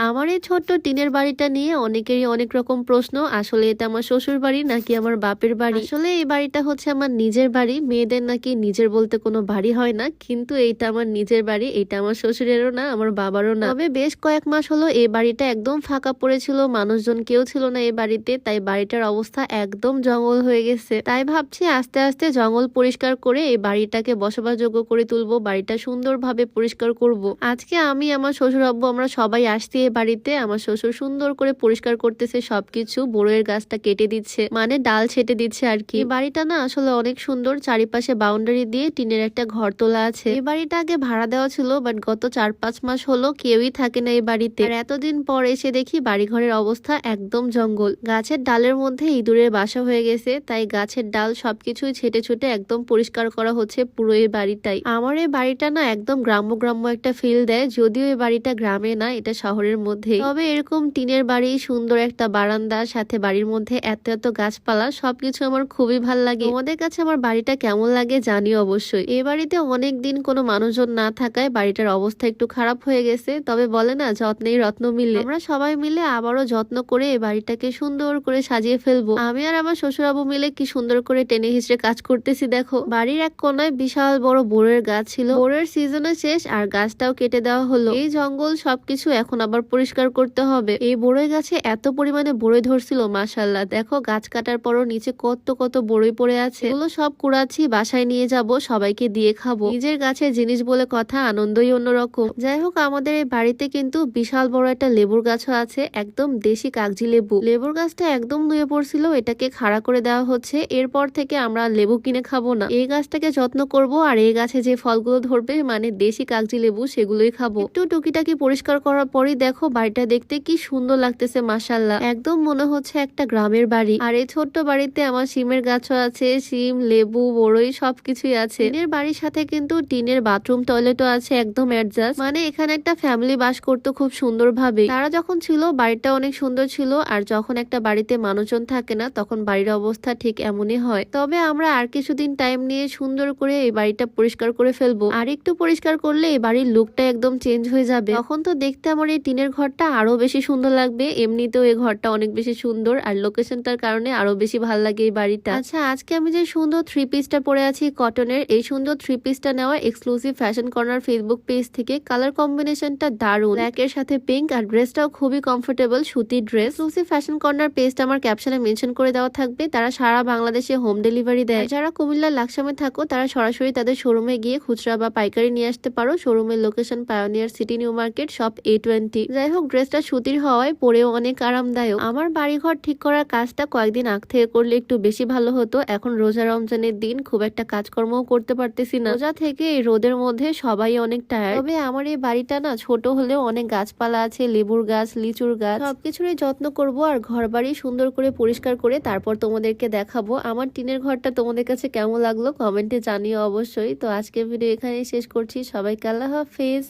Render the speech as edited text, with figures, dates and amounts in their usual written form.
আমার এই ছোট্ট টিনের বাড়িটা নিয়ে অনেকেরই অনেক রকম প্রশ্ন। আসলে এটা আমার শ্বশুর বাড়ি নাকি আমার বাপের বাড়ি? আসলে এই বাড়িটা হচ্ছে আমার নিজের বাড়ি। মেয়েদের নাকি নিজের বলতে কোনো বাড়ি হয় না, কিন্তু এইটা আমার নিজের বাড়ি। এটা আমার শ্বশুরেরও না, আমার বাবারও না। তবে বেশ কয়েক মাস হলো এই বাড়িটা একদম ফাঁকা পড়েছিল, মানুষজন কেউ ছিল না এই বাড়িতে। তাই বাড়িটার অবস্থা একদম জঙ্গল হয়ে গেছে। তাই ভাবছি আস্তে আস্তে জঙ্গল পরিষ্কার করে এই বাড়িটাকে বসবাসযোগ্য করে তুলবো, বাড়িটা সুন্দরভাবে পরিষ্কার করব। আজকে আমি, আমার শ্বশুর আব্বু, আমরা সবাই আসছি এই বাড়িতে। আমার শ্বশুর সুন্দর করে পরিষ্কার করতেছে সবকিছু, বড়ইয়ের গাছটা কেটে দিচ্ছে, মানে ডাল ছেটে দিচ্ছে আর কি। এই বাড়িটা না আসলে অনেক সুন্দর, চারিপাশে বাউন্ডারি দিয়ে টিনের একটা ঘর তোলা আছে। এই বাড়িটা আগে ভাড়া দেওয়া ছিল, বাট গত 4-5 মাস হলো কেউই থাকে না এই বাড়িতে। আর এতদিন পর এসে দেখি বাড়িঘরের অবস্থা একদম জঙ্গল। গাছের ডালের মধ্যে ইঁদুরের বাসা হয়ে গেছে, তাই গাছের ডাল সবকিছুই ছেটে ছুটে একদম পরিষ্কার করা হচ্ছে পুরো এই বাড়িটাই। আমার এই বাড়িটা না একদম গ্রাম্য গ্রাম্য একটা ফিল দেয়, যদিও এই বাড়িটা গ্রামে না, এটা শহরের মধ্যে। তবে এরকম টিনের বাড়ি, সুন্দর একটা বারান্দা, সাথে বাড়ির মধ্যে এত এত গাছপালা, সবকিছু আমার খুবই ভাল লাগে। তোমাদের কাছে আমার বাড়িটা কেমন লাগে জানিও অবশ্যই। এই বাড়িতে অনেক দিন কোনো মানুষজন না থাকায় বাড়িটার অবস্থা একটু খারাপ হয়ে গেছে। তবে বলে না, যত্নেই রত্ন মিলে। আমরা সবাই মিলে আবারও যত্ন করে এই বাড়িটাকে সুন্দর করে সাজিয়ে ফেলবো। আমি আর আমার শ্বশুরাবু মিলে কি সুন্দর করে টেনে হিচড়ে কাজ করতেছি দেখো। বাড়ির এক কোনায় বিশাল বড় বড়ের গাছ ছিল, বড়ের সিজনে শেষ আর গাছটাও কেটে দেওয়া হলো। এই জঙ্গল সবকিছু এখন আবার পরিষ্কার করতে হবে। এই বড়ই গাছে এত পরিমাণে বড়ই ধরছিল, মাশাআল্লাহ। দেখো গাছ কাটার পরও নিচে কত কত বড়ই পড়ে আছে। এগুলো সব কুড়াচ্ছি, বাসায় নিয়ে যাব, সবাইকে দিয়ে খাবো। নিজের গাছের জিনিস বলে কথা, আনন্দই অন্যরকম। যাই হোক, আমাদের এই বাড়িতে কিন্তু বিশাল বড় একটা লেবুর গাছও আছে, একদম দেশি কাগজি লেবু। লেবুর গাছটা একদম নুয়ে পড়ছিল, এটাকে খাড়া করে দেওয়া হচ্ছে। এরপর থেকে আমরা লেবু কিনে খাবো না, এই গাছটাকে যত্ন করব, আর এই গাছে যে ফলগুলো ধরবে মানে দেশি কাগজি লেবু, সেগুলোই খাবো। একটু টুকিটাকি পরিষ্কার করার পরই দেখো বাড়িটা দেখতে কি সুন্দর লাগতেছে, মাশাআল্লাহ। একদম মনে হচ্ছে একটা গ্রামের বাড়ি। আর এই ছোট্ট বাড়িতে আমার শিমের গাছও আছে, শিম, লেবু, বড়ই সবকিছুই আছে। টিনের বাড়ির সাথে কিন্তু টিনের বাথরুম টয়লেটও আছে, একদম অ্যাডজাস্ট। মানে এখানে একটা ফ্যামিলি বাস করতো খুব সুন্দর ভাবে। তারা যখন ছিল বাড়িটা অনেক সুন্দর ছিল, আর যখন একটা বাড়িতে মানুষজন থাকে না তখন বাড়ির অবস্থা ঠিক এমনই হয়। তবে আমরা আর কিছুদিন টাইম নিয়ে সুন্দর করে এই বাড়িটা পরিষ্কার করে ফেলবো। আর একটু পরিষ্কার করলে এই বাড়ির লুকটা একদম চেঞ্জ হয়ে যাবে। তখন তো দেখতে আমার এই টিনের ঘরটা আরো বেশি সুন্দর লাগবে। এমনিতেও এই ঘরটা অনেক বেশি সুন্দর, আর লোকেশনটার কারণে আরো বেশি ভালো লাগে এই বাড়িটা। আচ্ছা, আজকে আমি যে সুন্দর 3 পিসটা পরে আছি কটনের, এই সুন্দর 3 পিসটা নেওয়া exclusive fashion corner Facebook page থেকে। কালার কম্বিনেশনটা দারুণ, ব্ল্যাক এর সাথে পিঙ্ক, আর ড্রেসটাও খুবই কমফোর্টেবল, সুতির ড্রেস। এক্সক্লুসিভ ফ্যাশন কর্নার পেজটা আমার ক্যাপশনে মেনশন করে দেওয়া থাকবে। তারা সারা বাংলাদেশে হোম ডেলিভারি দেয়। যারা কুমিল্লার লাকসামে থাকো তারা সরাসরি তাদের শোরুমে গিয়ে খুচরা বা পাইকারি নিয়ে আসতে পারো। শোরুমের location pioneer city new market, shop A20। যাই হোক, ড্রেসটা সুতির হওয়ায় পরেও অনেক আরামদায়ক। আমার বাড়িঘর ঠিক করার কাজটা কয়েকদিন আগ থেকে করলে একটু বেশি ভালো হতো। এখন রোজা রমজানের দিন, খুব একটা কাজকর্মও করতে পারতেছি না। রোজা থেকে এই রোদের মধ্যে সবাই অনেক টায়ার্ড। তবে আমার এই বাড়িটা না ছোট হলেও অনেক গাছপালা আছে, লেবুর গাছ, লিচুর গাছ, সবকিছুরই যত্ন করব। আর ঘর বাড়ি সুন্দর করে পরিষ্কার করে তারপর তোমাদেরকে দেখাবো। আমার টিনের ঘরটা তোমাদের কাছে কেমন লাগলো কমেন্টে জানিও অবশ্যই। তো আজকের ভিডিও এখানেই শেষ করছি। সবাইকে আল্লাহ হাফেজ।